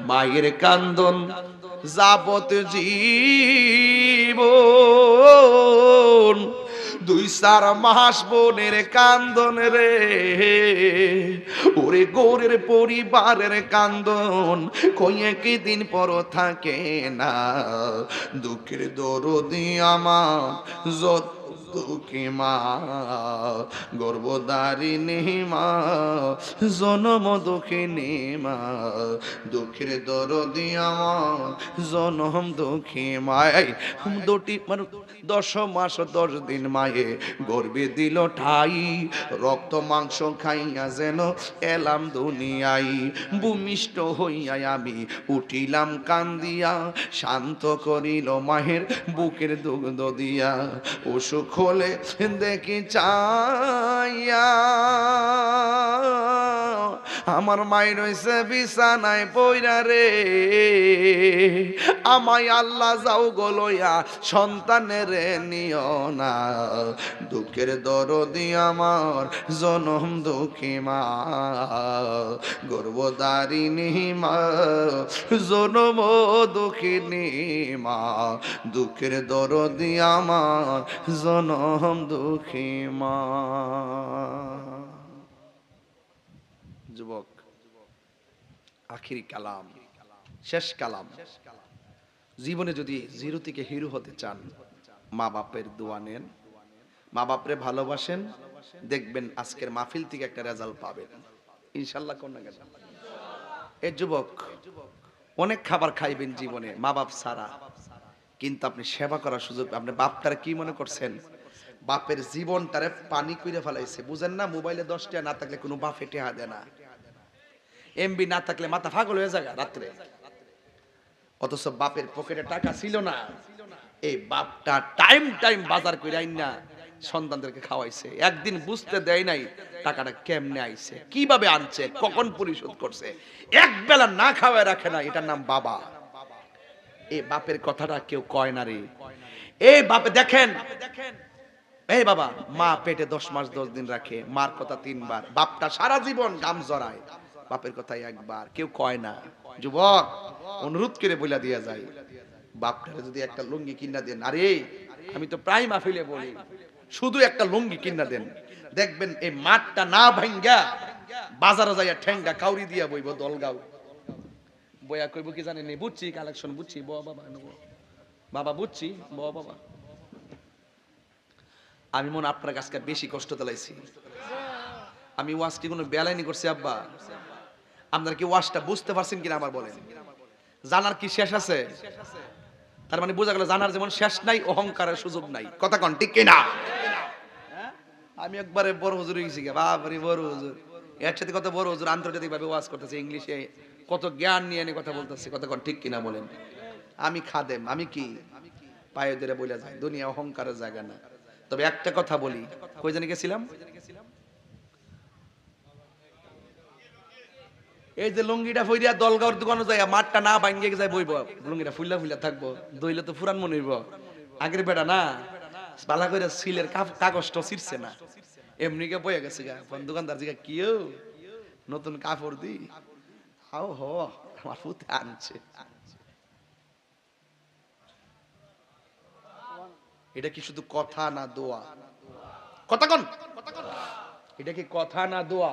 মায়ের কান্দন যাবত জীবন, 2-4 মাস বোনের কান্দন রে, ওরে গোরের পরিবারের কান্দন কয়েক দিন পর থাকে না। দুঃখের দরদি আমার যত দুঃখী মা, গর্ভধারিণী মা, জনম দুঃখিনী মা, দুঃখের দরদি আমার জনম দুঃখী মায়। দুটি মানে 10 মাস 10 দিন মায়ে গর্বে দিল ঠাই, রক্ত মাংস খাইয়া যেন এলাম দুনিয়ায়। ভূমিষ্ঠ হইয়া আমি উঠিলাম কান্দিয়া, শান্ত করিল মায়ের বুকের দুগ্ধ দিয়া। অসুখ হলে দেখি চাইয়া আমার মায়ের রয়েছে বিছানায় পইরা রে, আমায় আল্লাহ যাও গলইয়া সন্তানের নিও না। দুঃখের দরদি আমার জনম দুঃখী মা, গর্ভধারিণী মা, জনম দুঃখিনী মা, দুঃখের দরদি আমার জনম দুঃখী মা। যুবক, আখিরি কালাম, শেষ কালাম, জীবনে যদি জিরো থেকে হিরো হতে চান, মা বাপের দোয়া নেন, মা বাপরে ভালোবাসেন, দেখবেন আজকের মাহফিল থেকে একটা রেজাল্ট পাবেন ইনশাল্লাহ। কোন না গেছে এই যুবক, অনেক খাবার খাইবেন জীবনে মা বাপ ছাড়া, কিন্তু আপনি সেবা করার সুযোগ, আপনি বাপটারে কি মনে করছেন? বাপের জীবনটারে পানি কইরে ফেলাইছে, বুঝেন না? মোবাইলে 10 টাকা না থাকলে কোনো বাপে টেহা দেয় না, এমবি না থাকলে মাথা পাগল হয়ে যায় রাত্রে। অথচ বাপের পকেটে টাকা ছিল না, এই বাপটা টাইম টাইম বাজার করে আইন না সন্তানদেরকে খাওয়াইছে। একদিন বুঝতে দেয় নাই টাকাটা কেমনে আইছে, কিভাবে আনছে, কখন পরিশোধ করছে। এক বেলা না খাওয়ায় রাখে না, এটার নাম বাবা। এই বাপের কথাটা কেউ কয় না রে। এই বাপে দেখেন, এই বাবা মা পেটে 10 মাস 10 দিন রাখে, মার কথা 3 বার, বাপটা সারা জীবন গাম জড়ায়, বাপের কথা একবার কেউ কয় না। যুবক, অনুরোধ করে বইলা দিয়া যায়, বাপটারে যদি একটা লুঙ্গি কিনা দেন, আরে আমি তো প্রায় মাহফিলে বলি, শুধু একটা লুঙ্গি কিনা দেন, দেখবেন এই মাঠটা না ভাঙ্গা বাজারে যাইয়া ঠেঙ্গা কাউরি দিয়া বইব দলগাও, বইয়া কইব কি জানেন, বুঝছি কালেকশন, বুঝছি বাবা, বাবা বুঝছি বাবা। আমি মনে আপনার কাছে বেশি কষ্ট দিলাইছি, আমি ওয়াজ কি কোনো বেলাইনি করছি আব্বা? আপনারা কি ওয়াজটা বুঝতে পারছেন কিনা আমার বলেন? জানার কি শেষ আছে? তার মানে বোঝা গেল জানার যেমন শেষ নাই, অহংকারের সুযোগ নাই। কথা কন ঠিক কিনা? আমি একবারে বড় হুজুর হয়েছি, বাবারে বড় হুজুর, এর সাথে কত বড় হুজুর আন্তর্জাতিক ভাবে ওয়াজ করতেছে, ইংলিশে কত জ্ঞান নিয়ে নিয়ে কথা বলতেছে। কথা কন ঠিক কিনা বলেন? আমি খাদেম, আমি কি পায়ে ধরে বলে যায়, দুনিয়া অহংকারের জায়গা না। তবে একটা কথা বলি, কই জানি গেছিলাম, এই যে লুঙ্গিটা ফইরা দলগাঁওর দোকানে যায়, মাঠটা না ভাঙ্গে যায় বইব, লুঙ্গিটা ফুইলা ফুইলা থাকবো, দইলে তো ফুরান মনে হইব। আগের বেটা না বালা করে সিলের কাগজটা ছিড়ছে না, এমনি কে বয়ে গেছে গা। দোকানদার জিগা কিও নতুন কাপড় দি, হাও হ আমার ফুতে আনছে। এটা কি শুধু কথা না দোয়া? কথা কন, এটা কি কথা না দোয়া?